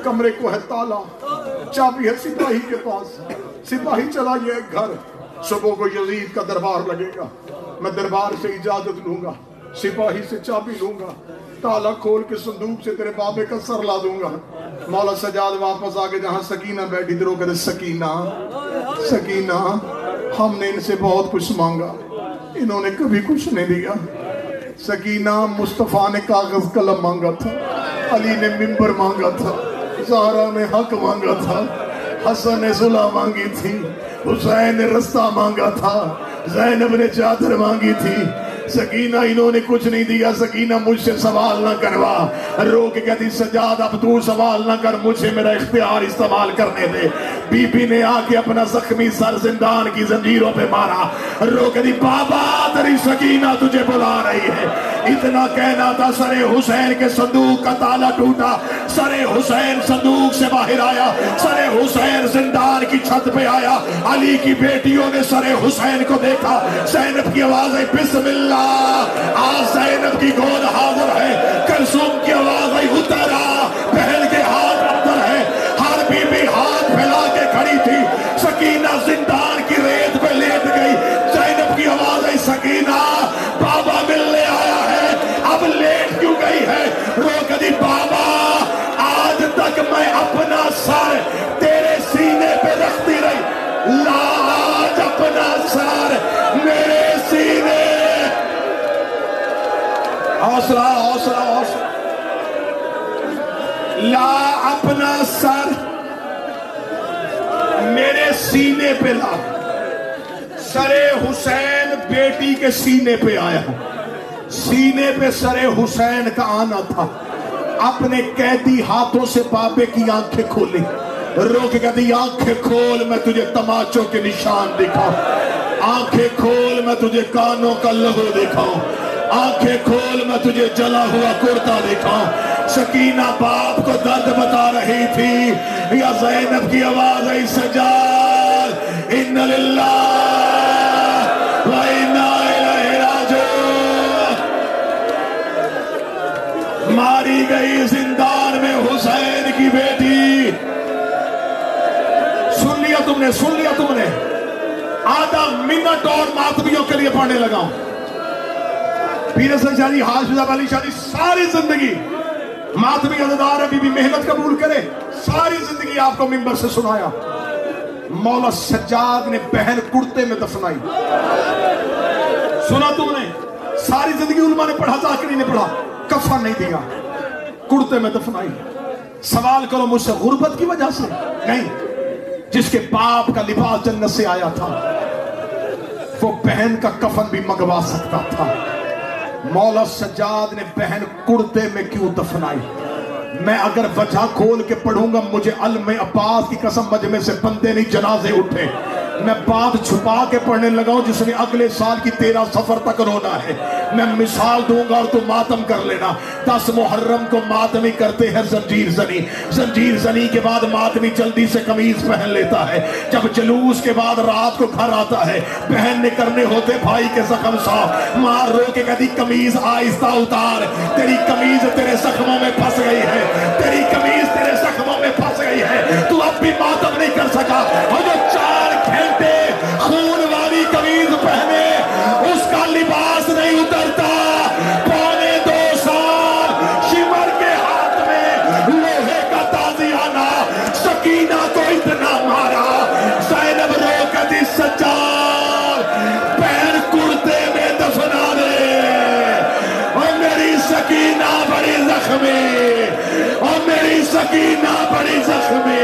کمرے کو ہے تالا، چابی ہے سپاہی کے پاس، سپاہی چلا گیا ایک گھر، صبح کو یزید کا دربار لگے گا، میں دربار سے اجازت لوں گا، سپاہی سے چابی لوں گا، تالا کھول کے صندوق سے تیرے بابے کا سر لا دوں گا۔ مولا سجاد واپس آگے جہاں سکینہ بیٹھی تھی، کہتے سکینہ سکینہ ہم نے ان سے بہت کچھ مانگا، انہوں نے کبھی کچھ نہیں دیا۔ سکینہ مصطفیٰ نے کاغذ قلم مانگا تھا، علی نے ممبر مانگا تھا، زہرا نے حق مانگا تھا، حسن نے صلح مانگی تھی، حسین نے رستہ مانگا تھا، زینب نے چادر مانگی تھی۔ سکینہ انہوں نے کچھ نہیں دیا، سکینہ مجھ سے سوال نہ کروا۔ رو کے کہتی سجاد اب تو سوال نہ کر، مجھے میرا اختیار استعمال کرنے دے۔ بی بی نے آ کے اپنا زخمی سر زندان کی زنجیروں پہ مارا، رو کے دی بابا تیری سکینہ تجھے بلا رہی ہے۔ اتنا کہنا تھا، سر حسین کے صندوق کا تالا ٹوٹا، سر حسین صندوق سے باہر آیا، سر حسین زندان کی چھت پہ آیا، علی کی بیٹیوں نے سر حسین کو دیکھا، زینب کی آواز ہے بسم اللہ، آج زینب کی گود حاضر ہے، کلثوم کی آواز آئی اترا، بہن کے ہاتھ اندر ہے، ہر بی بی ہاتھ پھیلا کے کھڑی تھی، سکینہ زندان کی ریت پہ لیٹ گئی، زینب کی آواز آئی سکینہ بابا ملنے آیا ہے، اب لیٹ کیوں گئی ہے؟ رو کے دی بابا آج تک میں اپنا سر تیرے سینے پہ رکھتی رہی، لا آج اپنا سر میرے سینے، حوصلہ حوصلہ حوصلہ، لا اپنا سر میرے سینے پہ لا۔ سر حسین بیٹی کے سینے پہ آیا، سینے پہ سر حسین کا آنا تھا، اپنے قیدی ہاتھوں سے بابے کی آنکھیں کھولی، رو کے کہتی آنکھیں کھول میں تجھے تماچوں کے نشان دکھاؤں، آنکھیں کھول میں تجھے کانوں کا لہو دکھاؤں، آنکھیں کھول میں تجھے جلا ہوا کرتا دکھاؤں۔ سکینہ باپ کو درد بتا رہی تھی، یا زینب کی آواز آئی سجاد ان للہ و انا الیہ راجعون، ماری گئی زندان میں حسین کی بیٹی۔ سن لیا تم نے، سن لیا تم نے، آدھا منٹ اور ماتمیوں کے لیے پڑھنے لگا ہوں۔ پیر حسن شاہ جی، حاج صاحب علی شاہ جی، ساری زندگی ماتمی عزدار ہے، بی بی محنت قبول کرے، ساری زندگی آپ کو ممبر سے سنایا۔ مولا سجاد نے بہن کرتے میں دفنائی، سنا تم نے؟ ساری زندگی علماء نے پڑھا، ذاکری نے پڑھا، کفن نہیں دیا، کرتے میں دفنائی۔ سوال کرو مجھ سے غربت کی وجہ سے نہیں، جس کے باپ کا لباس جنت سے آیا تھا وہ بہن کا کفن بھی منگوا سکتا تھا۔ مولا سجاد نے بہن کرتے میں کیوں دفنائی؟ میں اگر وجہ کھول کے پڑھوں گا، مجھے علم عباس کی قسم مجمع سے بندے نہیں جنازے اٹھے۔ میں بات چھپا کے پڑھنے لگا ہوں، جس نے اگلے سال کی 13 سفر تک رونا ہے۔ میں مثال دوں گا اور تو ماتم کر لینا۔ 10 محرم کو ماتمی کرتے ہیں زنجیر زنی، زنجیر زنی کے بعد ماتمی جلدی سے قمیض پہن لیتا ہے، جب جلوس کے بعد رات کو گھر آتا ہے، بہن نے کرنے ہوتے بھائی کے زخم صاف، ماں رو کے کہتی قمیض آہستہ اتار، تیری قمیض تیرے زخموں میں پھنس گئی ہے، تیری قمیض تیرے زخموں میں پھنس گئی ہے، تو اب بھی ماتم نہیں کر سکا۔ اور جو 4 گھنٹے خون والی قمیض پہنے، اس کا لباس نہیں اترتا۔ پونے 2 سال شمر کے ہاتھ میں لوہے کا تازیانہ، سکینہ کو اتنا مارا، زینب رو کہتی سجاد پیر کرتے میں دفنا دے، اور میری سکینہ بڑی زخمی، اور میری سکینہ بڑی زخمی۔